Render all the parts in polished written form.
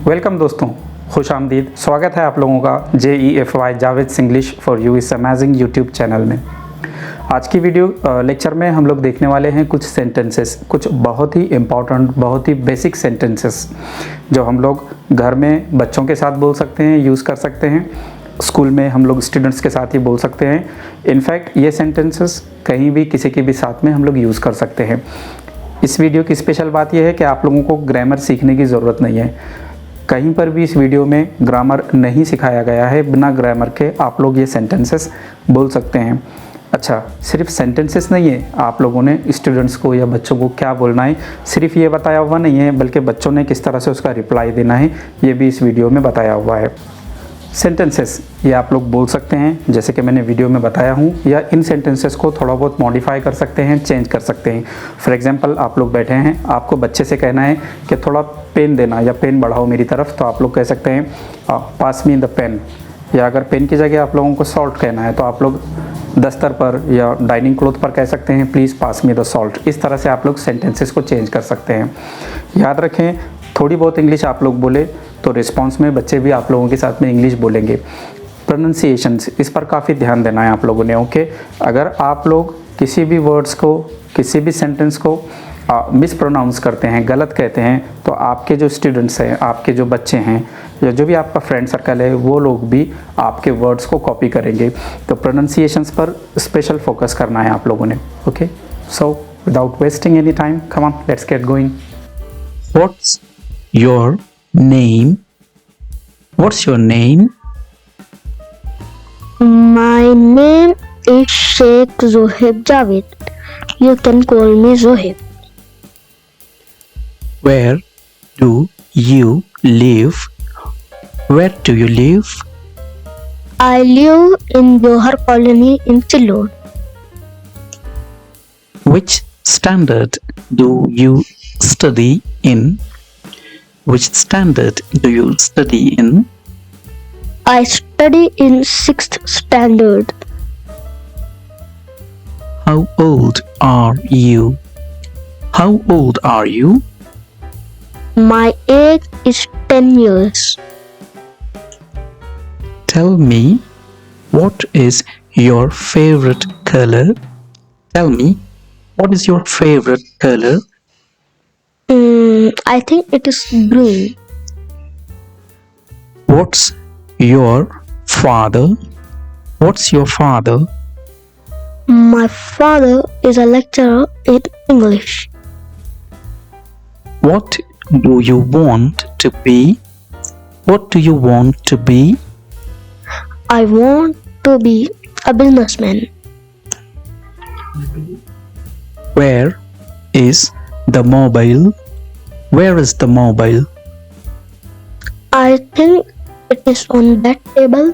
Welcome दोस्तों, खुश आमदीद। स्वागत है आप लोगों का JEFY Javed English for you इस अमेजिंग यूट्यूब चैनल में। आज की वीडियो लेक्चर में हम लोग देखने वाले हैं कुछ सेंटेंसेस, कुछ बहुत ही इम्पॉर्टेंट, बहुत ही बेसिक सेंटेंसेस जो हम लोग घर में बच्चों के साथ बोल सकते हैं, यूज़ कर सकते हैं। स्कूल में हम लोग स्टूडेंट्स के साथ ही बोल सकते हैं। इनफैक्ट ये सेंटेंसेस कहीं भी किसी के भी साथ में हम लोग यूज़ कर सकते हैं। इस वीडियो की स्पेशल बात यह है कि आप लोगों को ग्रामर सीखने की ज़रूरत नहीं है। कहीं पर भी इस वीडियो में ग्रामर नहीं सिखाया गया है। बिना ग्रामर के आप लोग ये सेंटेंसेस बोल सकते हैं। अच्छा, सिर्फ सेंटेंसेस नहीं है, आप लोगों ने स्टूडेंट्स को या बच्चों को क्या बोलना है सिर्फ ये बताया हुआ नहीं है, बल्कि बच्चों ने किस तरह से उसका रिप्लाई देना है ये भी इस वीडियो में बताया हुआ है। सेंटेंसेस ये आप लोग बोल सकते हैं जैसे कि मैंने वीडियो में बताया हूँ, या इन सेंटेंसेस को थोड़ा बहुत मॉडिफाई कर सकते हैं, चेंज कर सकते हैं। फॉर एग्जांपल, आप लोग बैठे हैं, आपको बच्चे से कहना है कि थोड़ा पेन देना या पेन बढ़ाओ मेरी तरफ, तो आप लोग कह सकते हैं पास मी द पेन। या अगर पेन की जगह आप लोगों को सॉल्ट कहना है तो आप लोग दस्तर पर या डाइनिंग क्लॉथ पर कह सकते हैं please pass me the salt. इस तरह से आप लोग सेंटेंसेस को चेंज कर सकते हैं। याद रखें, थोड़ी बहुत इंग्लिश आप लोग बोले तो रिस्पॉन्स में बच्चे भी आप लोगों के साथ में इंग्लिश बोलेंगे। प्रोनाउंसिएशंस, इस पर काफ़ी ध्यान देना है आप लोगों ने। ओके, अगर आप लोग किसी भी वर्ड्स को, किसी भी सेंटेंस को मिस प्रोनाउंस करते हैं, गलत कहते हैं, तो आपके जो स्टूडेंट्स हैं, आपके जो बच्चे हैं, या जो भी आपका फ्रेंड सर्कल है, वो लोग भी आपके वर्ड्स को कॉपी करेंगे। तो प्रोनाउंसिएशंस पर स्पेशल फोकस करना है आप लोगों ने। Okay, so without wasting any time, come on, let's get going. What's your name? What's your name? My name is Sheikh Zohib Javed. You can call me Zohib. Where do you live? Where do you live? I live in Johar Colony in Chillor. Which standard do you study in? Which standard do you study in? I study in 6th standard. How old are you? How old are you? My age is 10 years. Tell me, what is your favorite color? Tell me, what is your favorite color? I think it is green. What's your father? What's your father? My father is a lecturer in English. What do you want to be? What do you want to be? I want to be a businessman. Where is the mobile? Where is the mobile? I think it is on that table.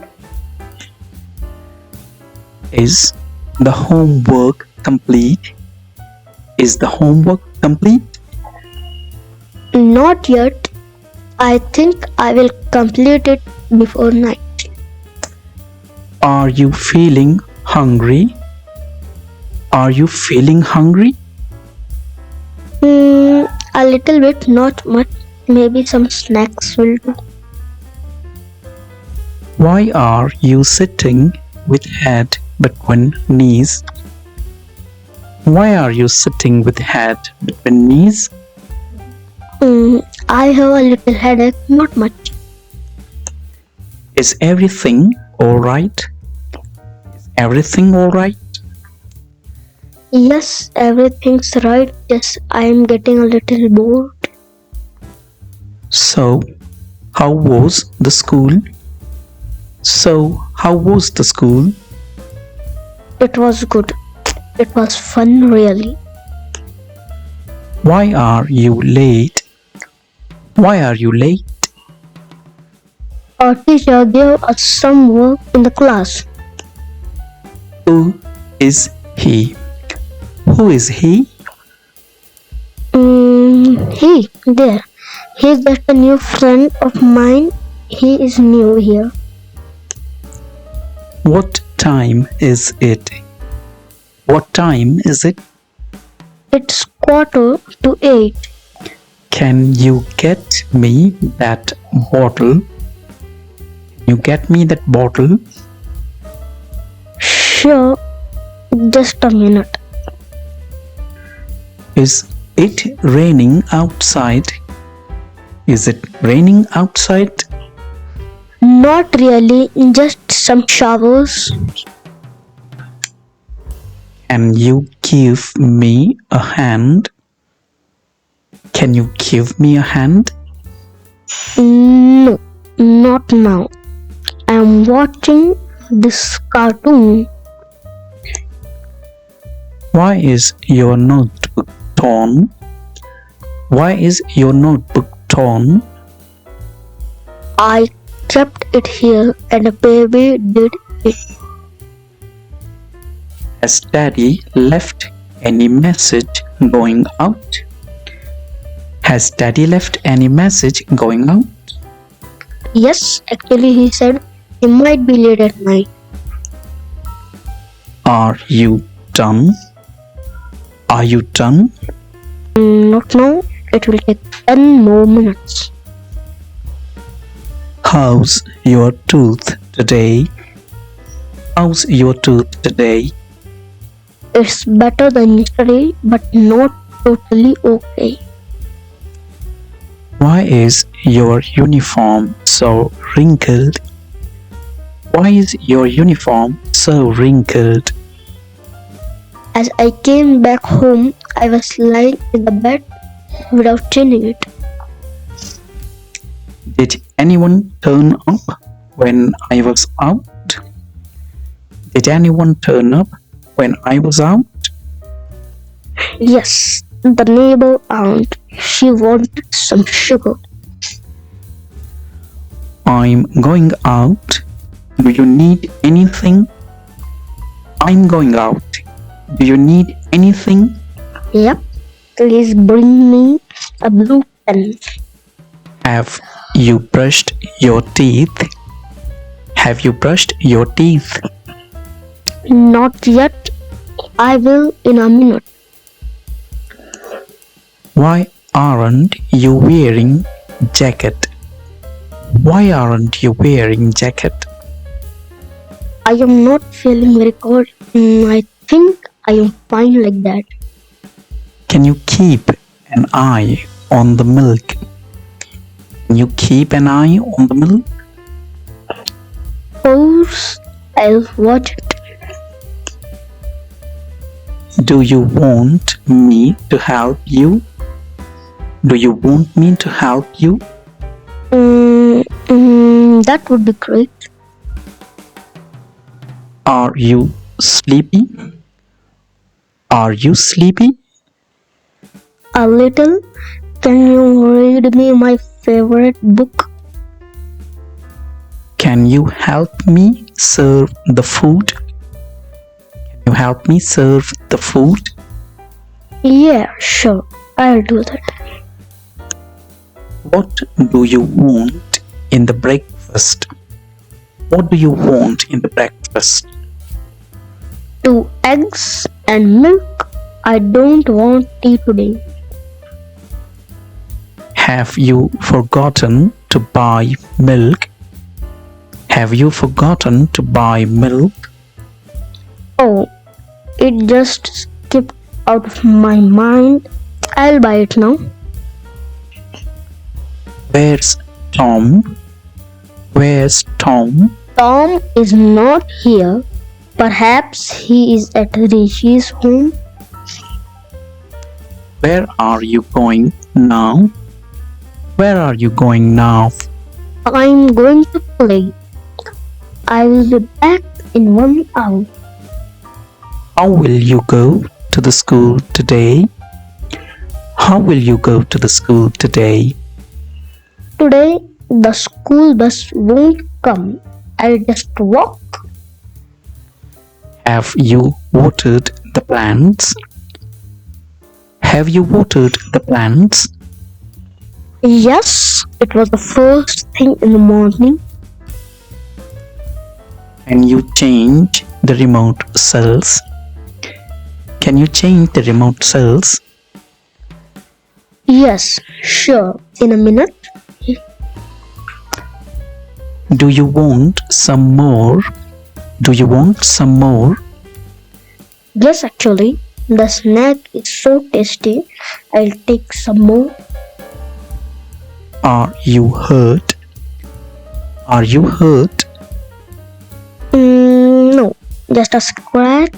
Is the homework complete? Is the homework complete? Not yet. I think I will complete it before night. Are you feeling hungry? Are you feeling hungry? A little bit, not much. Maybe some snacks will do. Why are you sitting with head between knees? Why are you sitting with head between knees? I have a little headache, not much. Is everything all right? Is everything all right? Yes, everything's right. Just I am getting a little bored. So, how was the school? So, how was the school? It was good. It was fun, really. Why are you late? Why are you late? Our teacher gave us some work in the class. Who is he? Who is he? He, there. He's just a new friend of mine. He is new here. What time is it? What time is it? It's 7:45. Can you get me that bottle? Can you get me that bottle? Sure, just a minute. Is it raining outside? Is it raining outside? Not really, just some showers. Can you give me a hand? Can you give me a hand? No, not now. I'm watching this cartoon. Why is your notebook torn? Why is your notebook torn? I kept it here and a baby did it. Has Daddy left any message going out? Has Daddy left any message going out? Yes, actually, he said he might be late at night. Are you done? Are you done? Not now, it will take 10 more minutes. How's your tooth today? How's your tooth today? It's better than yesterday, but not totally okay. Why is your uniform so wrinkled? Why is your uniform so wrinkled? As I came back home, I was lying in the bed without changing it. Did anyone turn up when I was out? Did anyone turn up when I was out? Yes, the neighbor aunt, she wanted some sugar. I'm going out. Do you need anything? I'm going out. Do you need anything? Yep, please bring me a blue pen. Have you brushed your teeth? Have you brushed your teeth? Not yet, I will in a minute. Why aren't you wearing jacket? Why aren't you wearing jacket? I am not feeling very cold. I think I am fine like that. Can you keep an eye on the milk? Can you keep an eye on the milk? Of course, I'll watch it. Do you want me to help you? Do you want me to help you? That would be great. Are you sleepy? Are you sleepy? A little. Can you read me my favorite book? Can you help me serve the food? Can you help me serve the food? Yeah, sure. I'll do that. What do you want in the breakfast? What do you want in the breakfast? 2 eggs and milk. I don't want tea today. Have you forgotten to buy milk? Have you forgotten to buy milk? Oh, it just skipped out of my mind. I'll buy it now. Where's Tom? Where's Tom? Tom is not here. Perhaps he is at Rishi's home. Where are you going now? Where are you going now? I'm going to play. I will be back in 1 hour. How will you go to the school today? How will you go to the school today? Today, the school bus won't come. I'll just walk. Have you watered the plants? Have you watered the plants? Yes, it was the first thing in the morning. Can you change the remote cells? Can you change the remote cells? Yes, sure. In a minute. Do you want some more? Do you want some more? Yes, actually, the snack is so tasty. I'll take some more. Are you hurt? Are you hurt? No, just a scratch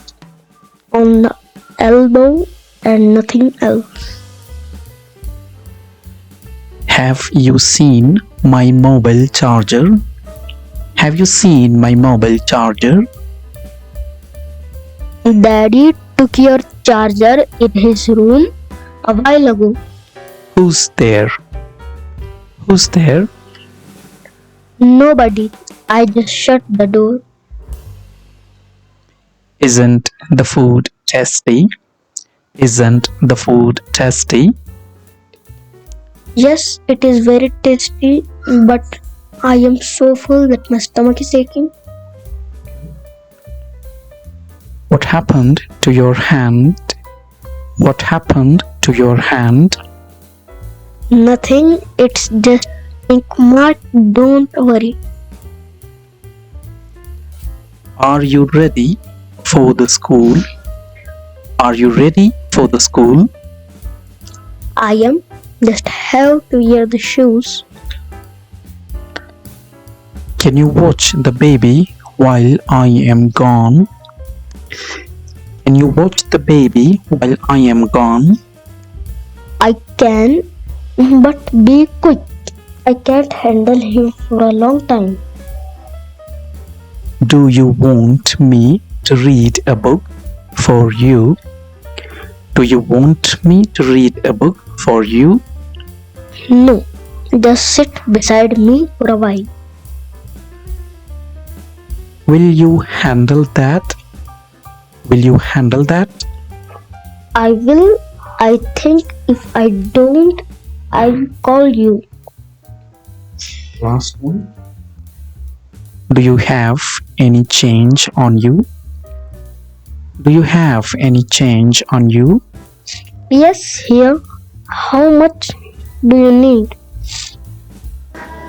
on the elbow and nothing else. Have you seen my mobile charger? Have you seen my mobile charger? Daddy took your charger in his room a while ago. Who's there? Who's there? Nobody. I just shut the door. Isn't the food tasty? Isn't the food tasty? Yes, it is very tasty, but I am so full that my stomach is aching. What happened to your hand? What happened to your hand? Nothing, it's just ink mark. Don't worry. Are you ready for the school? Are you ready for the school? I am. Just have to wear the shoes. Can you watch the baby while I am gone? Can you watch the baby while I am gone? I can, but be quick. I can't handle him for a long time. Do you want me to read a book for you? Do you want me to read a book for you? No, just sit beside me for a while. Will you handle that? Will you handle that? I will. I think if I don't, I'll call you. Last one. Do you have any change on you? Do you have any change on you? Yes, here. How much do you need?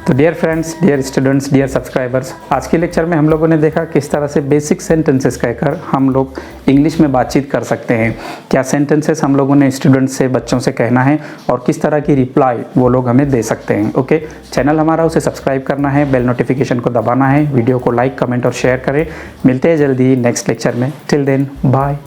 तो dear friends, dear students, dear subscribers, आज के lecture में हम लोगों ने देखा किस तरह से बेसिक सेंटेंसेस कहकर हम लोग इंग्लिश में बातचीत कर सकते हैं, क्या सेंटेंसेस हम लोगों ने स्टूडेंट्स से, बच्चों से कहना है और किस तरह की रिप्लाई वो लोग हमें दे सकते हैं। ओके, चैनल हमारा उसे सब्सक्राइब करना है, बेल नोटिफिकेशन को दबाना है, वीडियो को लाइक, कमेंट और शेयर करें। मिलते हैं जल्दी नेक्स्ट लेक्चर में। Till then bye.